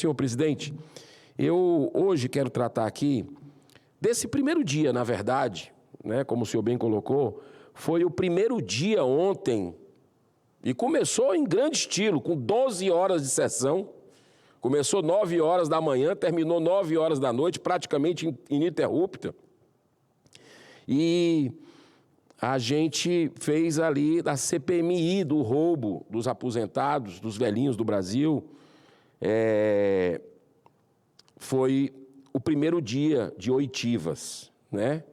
Senhor presidente, eu hoje quero tratar aqui desse primeiro dia, na verdade, né, como o senhor bem colocou, foi o primeiro dia ontem e começou em grande estilo, com 12 horas de sessão. Começou 9 horas da manhã, terminou 9 horas da noite, praticamente ininterrupta. E a gente fez ali da CPMI, do roubo dos aposentados, dos velhinhos do Brasil. Foi o primeiro dia de oitivas, né?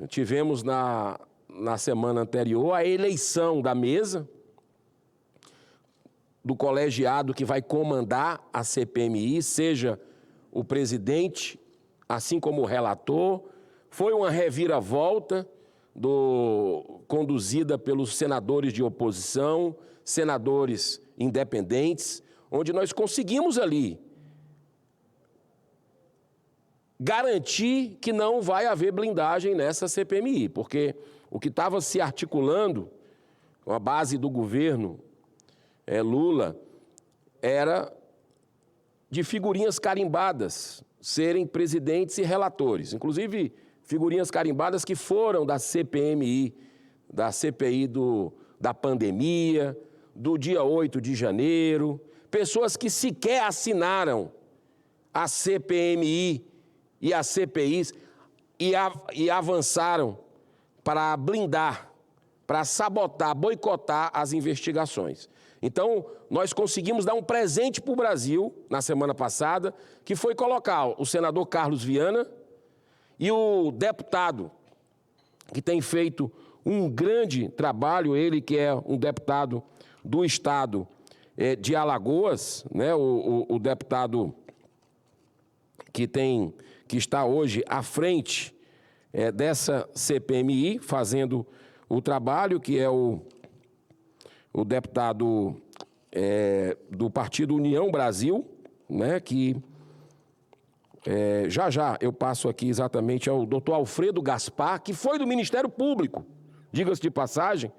Tivemos na semana anterior a eleição da mesa, do colegiado que vai comandar a CPMI, seja o presidente, assim como o relator. Foi uma reviravolta conduzida pelos senadores de oposição, senadores independentes, onde nós conseguimos ali garantir que não vai haver blindagem nessa CPMI, porque o que estava se articulando com a base do governo Lula era de figurinhas carimbadas serem presidentes e relatores, inclusive figurinhas carimbadas que foram da CPMI, da CPI da pandemia, do dia 8 de janeiro, pessoas que sequer assinaram a CPMI e as CPIs e avançaram para blindar, para sabotar, boicotar as investigações. Então, nós conseguimos dar um presente para o Brasil, na semana passada, que foi colocar o senador Carlos Viana e o deputado, que tem feito um grande trabalho, ele que é um deputado do estado de Alagoas, né, o deputado que está hoje à frente dessa CPMI, fazendo o trabalho, que é o deputado do Partido União Brasil, né, que já eu passo aqui exatamente ao doutor Alfredo Gaspar, que foi do Ministério Público, diga-se de passagem,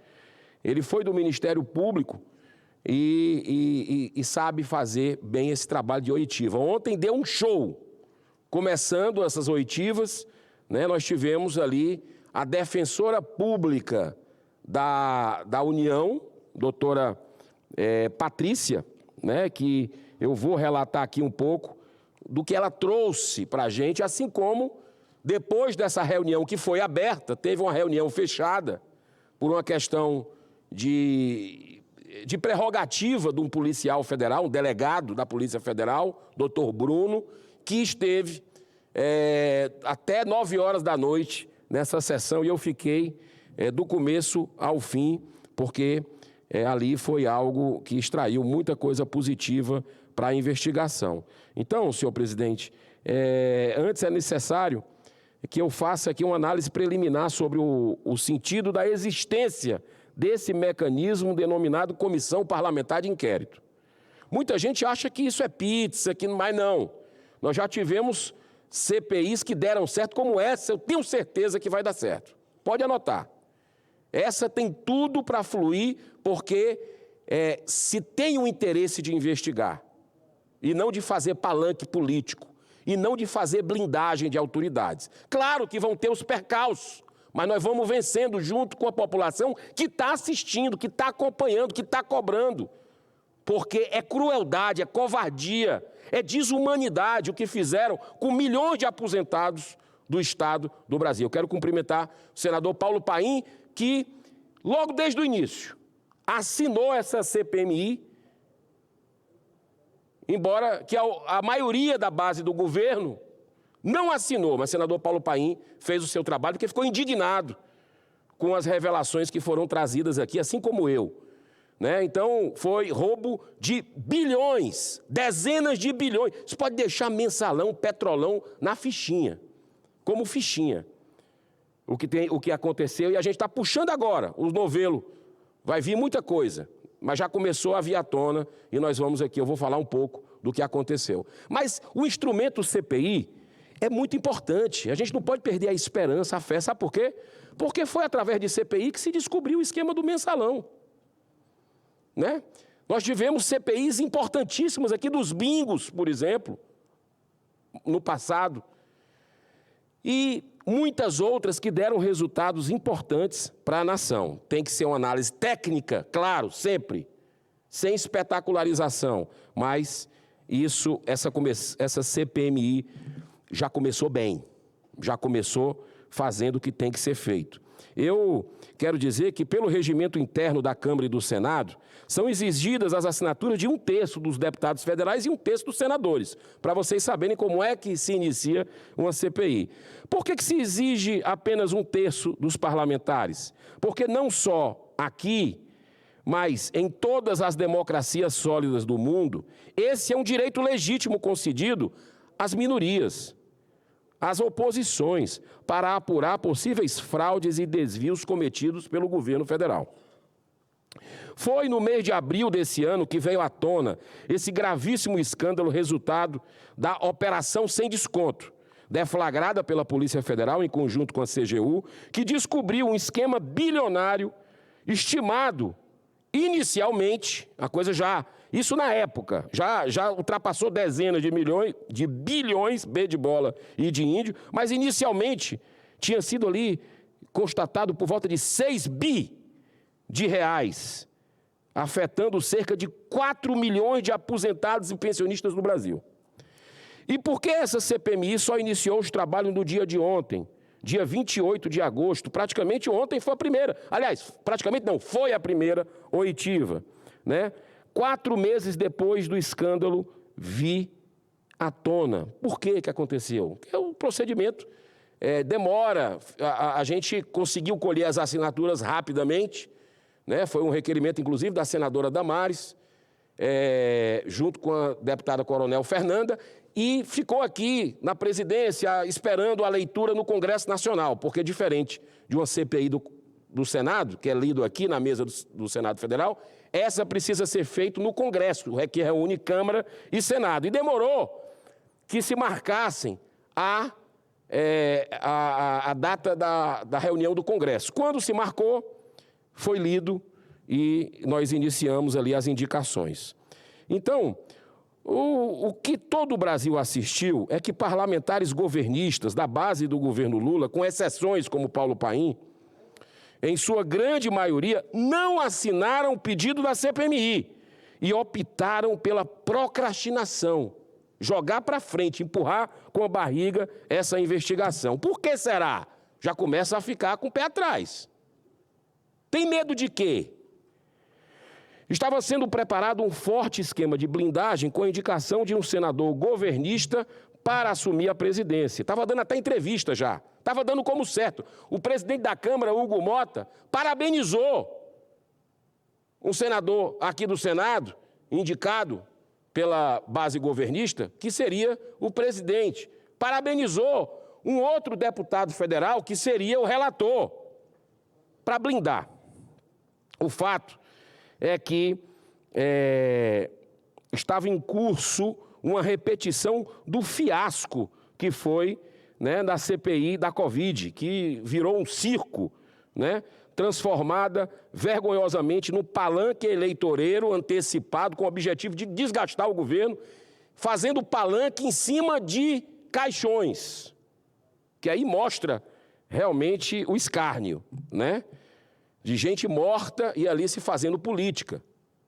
ele foi do Ministério Público e sabe fazer bem esse trabalho de oitiva. Ontem deu um show. Começando essas oitivas, né, nós tivemos ali a defensora pública da União, doutora Patrícia, né, que eu vou relatar aqui um pouco do que ela trouxe para a gente, assim como depois dessa reunião que foi aberta, teve uma reunião fechada por uma questão de prerrogativa de um policial federal, um delegado da Polícia Federal, doutor Bruno, que esteve até 9 horas da noite nessa sessão e eu fiquei do começo ao fim, porque ali foi algo que extraiu muita coisa positiva para a investigação. Então, senhor presidente, antes é necessário que eu faça aqui uma análise preliminar sobre o sentido da existência desse mecanismo denominado Comissão Parlamentar de Inquérito. Muita gente acha que isso é pizza, mas não. Nós já tivemos CPIs que deram certo, como essa, eu tenho certeza que vai dar certo. Pode anotar. Essa tem tudo para fluir, porque se tem o interesse de investigar, e não de fazer palanque político, e não de fazer blindagem de autoridades. Claro que vão ter os percalços, mas nós vamos vencendo junto com a população que está assistindo, que está acompanhando, que está cobrando. Porque é crueldade, é covardia, é desumanidade o que fizeram com milhões de aposentados do Estado do Brasil. Eu quero cumprimentar o senador Paulo Paim, que logo desde o início assinou essa CPMI, embora que a maioria da base do governo não assinou, mas o senador Paulo Paim fez o seu trabalho porque ficou indignado com as revelações que foram trazidas aqui, assim como eu. Né? Então, foi roubo de bilhões, dezenas de bilhões. Você pode deixar mensalão, petrolão na fichinha, como fichinha. O que aconteceu, e a gente está puxando agora, os novelos. Vai vir muita coisa, mas já começou a vir à tona e nós vamos aqui, eu vou falar um pouco do que aconteceu. Mas o instrumento CPI é muito importante, a gente não pode perder a esperança, a fé, sabe por quê? Porque foi através de CPI que se descobriu o esquema do mensalão. Né? Nós tivemos CPIs importantíssimas aqui dos bingos, por exemplo, no passado. E muitas outras que deram resultados importantes para a nação. Tem que ser uma análise técnica, claro, sempre, sem espetacularização, mas essa CPMI já começou bem, já começou fazendo o que tem que ser feito. Eu quero dizer que, pelo regimento interno da Câmara e do Senado, são exigidas as assinaturas de 1/3 dos deputados federais e 1/3 dos senadores, para vocês saberem como é que se inicia uma CPI. Por que se exige apenas 1/3 dos parlamentares? Porque não só aqui, mas em todas as democracias sólidas do mundo, esse é um direito legítimo concedido às minorias, às oposições, para apurar possíveis fraudes e desvios cometidos pelo governo federal. Foi no mês de abril desse ano que veio à tona esse gravíssimo escândalo resultado da Operação Sem Desconto, deflagrada pela Polícia Federal em conjunto com a CGU, que descobriu um esquema bilionário estimado inicialmente, isso na época, já ultrapassou dezenas de milhões, de bilhões, B de bola e de índio, mas inicialmente tinha sido ali constatado por volta de 6 bi de reais, afetando cerca de 4 milhões de aposentados e pensionistas no Brasil. E por que essa CPMI só iniciou os trabalhos no dia de ontem, dia 28 de agosto? Praticamente ontem foi a primeira. Aliás, praticamente não, foi a primeira oitiva, né? 4 meses depois do escândalo vir à tona. Por que aconteceu? Porque o procedimento demora. A gente conseguiu colher as assinaturas rapidamente, né? Foi um requerimento, inclusive, da senadora Damares, junto com a deputada Coronel Fernanda, e ficou aqui na presidência esperando a leitura no Congresso Nacional, porque diferente de uma CPI do Senado, que é lido aqui na mesa do Senado Federal, essa precisa ser feita no Congresso, que reúne Câmara e Senado. E demorou que se marcassem a data da reunião do Congresso. Quando se marcou, foi lido e nós iniciamos ali as indicações. Então, o que todo o Brasil assistiu é que parlamentares governistas da base do governo Lula, com exceções como Paulo Paim, em sua grande maioria, não assinaram o pedido da CPMI e optaram pela procrastinação, jogar para frente, empurrar com a barriga essa investigação. Por que será? Já começa a ficar com o pé atrás. Tem medo de quê? Estava sendo preparado um forte esquema de blindagem com a indicação de um senador governista para assumir a presidência. Estava dando até entrevista já. Estava dando como certo. O presidente da Câmara, Hugo Mota, parabenizou um senador aqui do Senado, indicado pela base governista, que seria o presidente. Parabenizou um outro deputado federal, que seria o relator, para blindar. O fato é que estava em curso uma repetição do fiasco que foi, né, da CPI da Covid, que virou um circo, né, transformada vergonhosamente no palanque eleitoreiro antecipado com o objetivo de desgastar o governo, fazendo palanque em cima de caixões, que aí mostra realmente o escárnio, né, de gente morta e ali se fazendo política.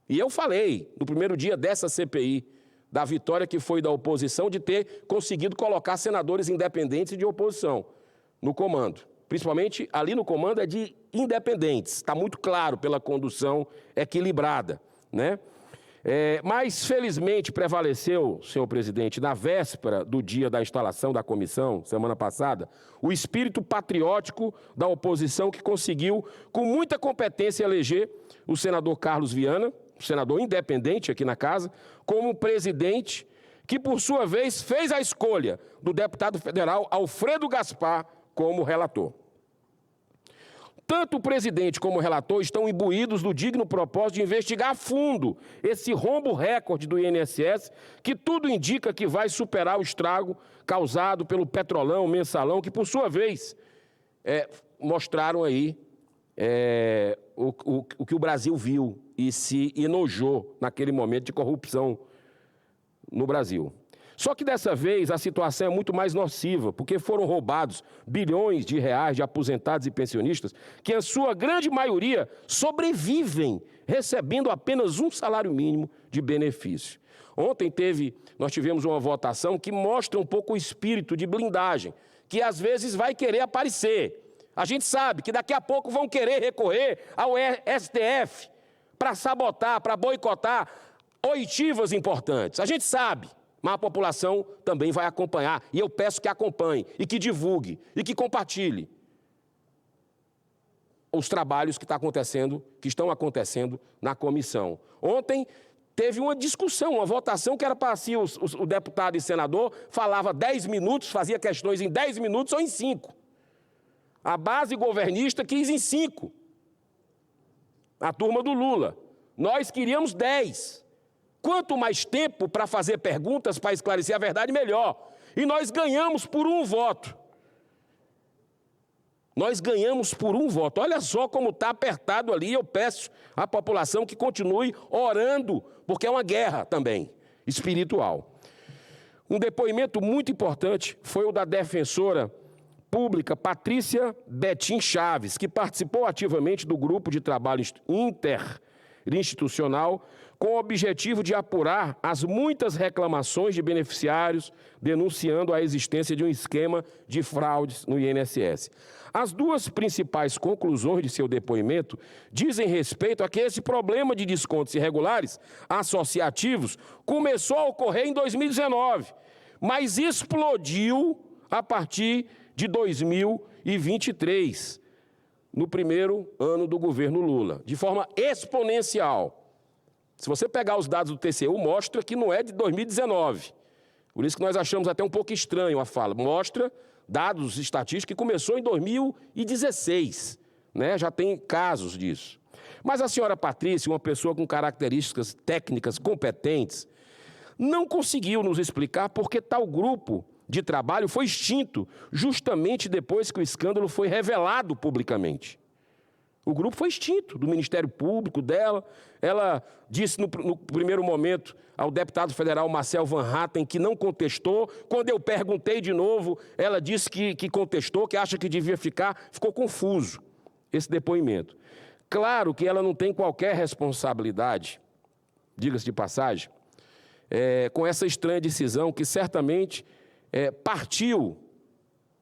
E eu falei, no primeiro dia dessa CPI, da vitória que foi da oposição de ter conseguido colocar senadores independentes e de oposição no comando. Principalmente ali no comando é de independentes, está muito claro pela condução equilibrada, né? Mas, felizmente, prevaleceu, senhor presidente, na véspera do dia da instalação da comissão, semana passada, o espírito patriótico da oposição que conseguiu, com muita competência, eleger o senador Carlos Viana, senador independente aqui na casa, como presidente, que, por sua vez, fez a escolha do deputado federal Alfredo Gaspar como relator. Tanto o presidente como o relator estão imbuídos do digno propósito de investigar a fundo esse rombo recorde do INSS, que tudo indica que vai superar o estrago causado pelo Petrolão, Mensalão, que, por sua vez, mostraram aí o que o Brasil viu e se enojou naquele momento de corrupção no Brasil. Só que dessa vez a situação é muito mais nociva, porque foram roubados bilhões de reais de aposentados e pensionistas, que a sua grande maioria sobrevivem recebendo apenas um salário mínimo de benefício. Ontem nós tivemos uma votação que mostra um pouco o espírito de blindagem, que às vezes vai querer aparecer. A gente sabe que daqui a pouco vão querer recorrer ao STF para sabotar, para boicotar oitivas importantes. A gente sabe, mas a população também vai acompanhar. E eu peço que acompanhe, e que divulgue, e que compartilhe os trabalhos que estão acontecendo na comissão. Ontem teve uma discussão, uma votação que era para si o deputado e senador falava 10 minutos, fazia questões em 10 minutos ou em 5. A base governista quis em 5. A turma do Lula. Nós queríamos 10. Quanto mais tempo para fazer perguntas, para esclarecer a verdade, melhor. E nós ganhamos por 1 voto. Nós ganhamos por 1 voto. Olha só como está apertado ali. Eu peço à população que continue orando, porque é uma guerra também espiritual. Um depoimento muito importante foi o da defensora pública Patrícia Betim Chaves, que participou ativamente do grupo de trabalho interinstitucional com o objetivo de apurar as muitas reclamações de beneficiários denunciando a existência de um esquema de fraudes no INSS. As 2 principais conclusões de seu depoimento dizem respeito a que esse problema de descontos irregulares associativos começou a ocorrer em 2019, mas explodiu a partir de 2023, no primeiro ano do governo Lula, de forma exponencial. Se você pegar os dados do TCU, mostra que não é de 2019. Por isso que nós achamos até um pouco estranho a fala. Mostra dados estatísticos que começou em 2016, né? Já tem casos disso. Mas a senhora Patrícia, uma pessoa com características técnicas competentes, não conseguiu nos explicar por que tal grupo de trabalho foi extinto justamente depois que o escândalo foi revelado publicamente. O grupo foi extinto do Ministério Público dela. Ela disse no primeiro momento ao deputado federal Marcel Van Hatten que não contestou. Quando eu perguntei de novo, ela disse que contestou, que acha que devia ficar. Ficou confuso esse depoimento. Claro que ela não tem qualquer responsabilidade, diga-se de passagem, com essa estranha decisão que certamente partiu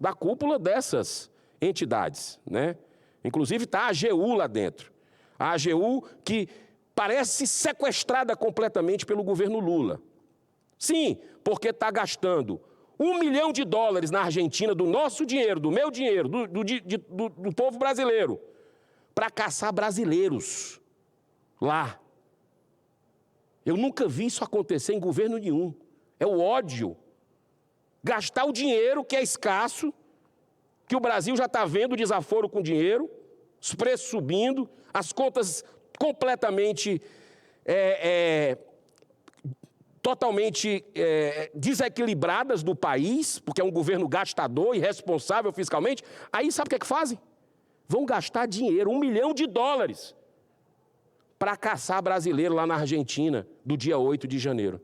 da cúpula dessas entidades, né? Inclusive está a AGU lá dentro. A AGU que parece sequestrada completamente pelo governo Lula. Sim, porque está gastando $1 milhão na Argentina do nosso dinheiro, do meu dinheiro, do povo brasileiro, para caçar brasileiros lá. Eu nunca vi isso acontecer em governo nenhum. É o ódio. Gastar o dinheiro que é escasso, que o Brasil já está vendo desaforo com dinheiro, os preços subindo, as contas completamente, totalmente desequilibradas do país, porque é um governo gastador, irresponsável fiscalmente. Aí sabe o que é que fazem? Vão gastar dinheiro, $1 milhão, para caçar brasileiro lá na Argentina, do dia 8 de janeiro.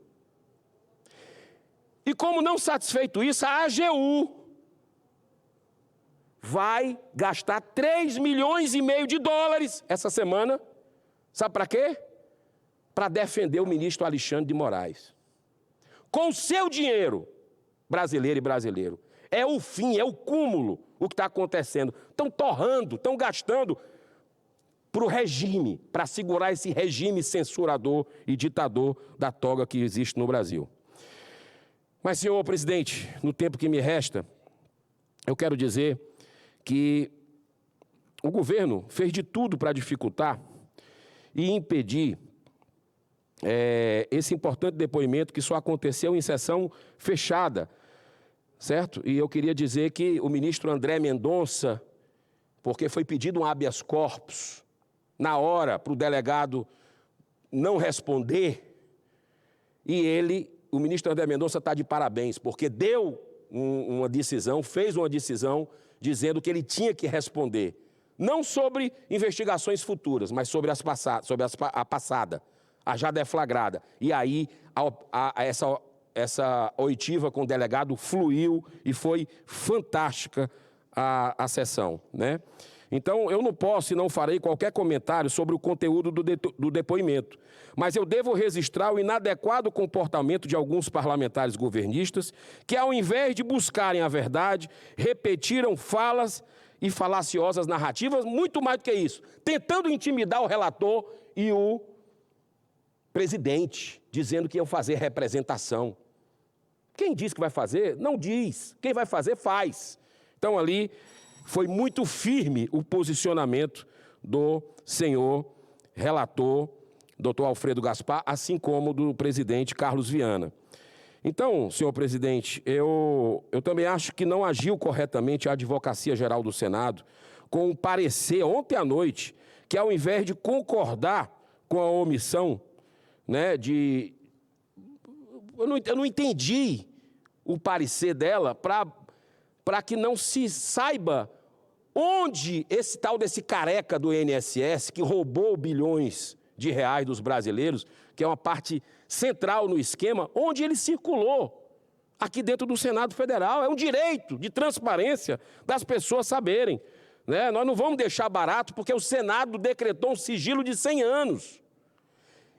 E como não satisfeito isso, a AGU vai gastar $3,5 milhões essa semana. Sabe para quê? Para defender o ministro Alexandre de Moraes. Com o seu dinheiro, brasileiro e brasileiro. É o fim, é o cúmulo o que está acontecendo. Estão torrando, estão gastando para o regime, para segurar esse regime censurador e ditador da toga que existe no Brasil. Mas, senhor presidente, no tempo que me resta, eu quero dizer que o governo fez de tudo para dificultar e impedir esse importante depoimento que só aconteceu em sessão fechada, certo? E eu queria dizer que o ministro André Mendonça, porque foi pedido um habeas corpus na hora para o delegado não responder, e o ministro André Mendonça está de parabéns, porque deu uma decisão, fez uma decisão dizendo que ele tinha que responder. não sobre investigações futuras, mas sobre a passada, a já deflagrada. E aí essa oitiva com o delegado fluiu e foi fantástica a sessão, né? Então, eu não posso e não farei qualquer comentário sobre o conteúdo do depoimento, mas eu devo registrar o inadequado comportamento de alguns parlamentares governistas que, ao invés de buscarem a verdade, repetiram falas e falaciosas narrativas, muito mais do que isso, tentando intimidar o relator e o presidente, dizendo que iam fazer representação. Quem diz que vai fazer, não diz. Quem vai fazer, faz. Então, ali foi muito firme o posicionamento do senhor relator, doutor Alfredo Gaspar, assim como do presidente Carlos Viana. Então, senhor presidente, eu também acho que não agiu corretamente a Advocacia Geral do Senado com um parecer ontem à noite que, ao invés de concordar com a omissão, né, eu não entendi o parecer dela para que não se saiba onde esse tal desse careca do INSS, que roubou bilhões de reais dos brasileiros, que é uma parte central no esquema, onde ele circulou aqui dentro do Senado Federal. É um direito de transparência das pessoas saberem, né? Nós não vamos deixar barato porque o Senado decretou um sigilo de 100 anos.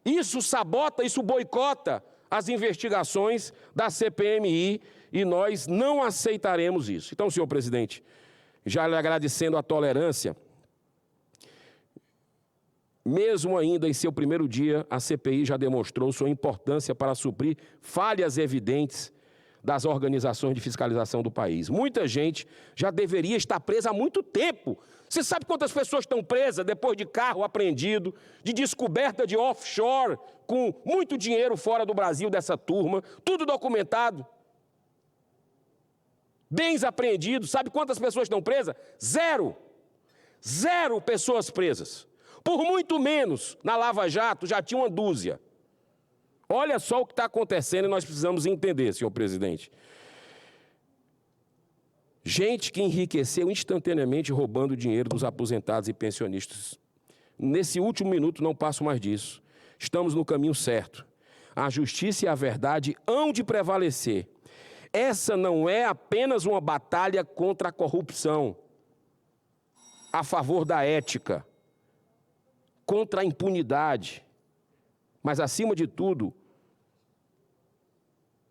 Isso sabota, isso boicota as investigações da CPMI e nós não aceitaremos isso. Então, senhor presidente, já lhe agradecendo a tolerância, mesmo ainda em seu primeiro dia, a CPI já demonstrou sua importância para suprir falhas evidentes das organizações de fiscalização do país. Muita gente já deveria estar presa há muito tempo. Você sabe quantas pessoas estão presas depois de carro apreendido, de descoberta de offshore, com muito dinheiro fora do Brasil dessa turma, tudo documentado? Bens apreendidos, sabe quantas pessoas estão presas? 0. 0 pessoas presas. Por muito menos, na Lava Jato, já tinha uma dúzia. Olha só o que está acontecendo e nós precisamos entender, senhor presidente. Gente que enriqueceu instantaneamente roubando dinheiro dos aposentados e pensionistas. Nesse último minuto não passo mais disso. Estamos no caminho certo. A justiça e a verdade hão de prevalecer. Essa não é apenas uma batalha contra a corrupção, a favor da ética, contra a impunidade, mas, acima de tudo,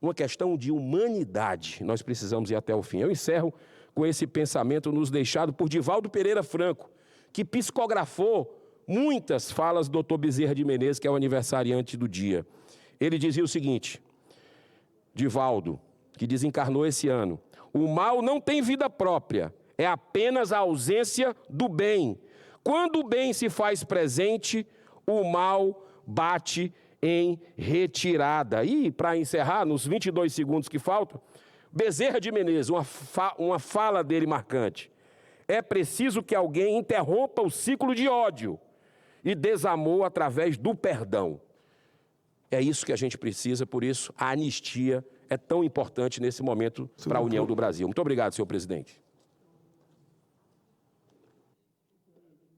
uma questão de humanidade. Nós precisamos ir até o fim. Eu encerro com esse pensamento nos deixado por Divaldo Pereira Franco, que psicografou muitas falas do Dr. Bezerra de Menezes, que é o aniversariante do dia. Ele dizia o seguinte, Divaldo, que desencarnou esse ano: o mal não tem vida própria, é apenas a ausência do bem. Quando o bem se faz presente, o mal bate em retirada. E, para encerrar, nos 22 segundos que faltam, Bezerra de Menezes, uma fala dele marcante: é preciso que alguém interrompa o ciclo de ódio e desamor através do perdão. É isso que a gente precisa, por isso a anistia é tão importante nesse momento para a união do Brasil. Muito obrigado, senhor presidente.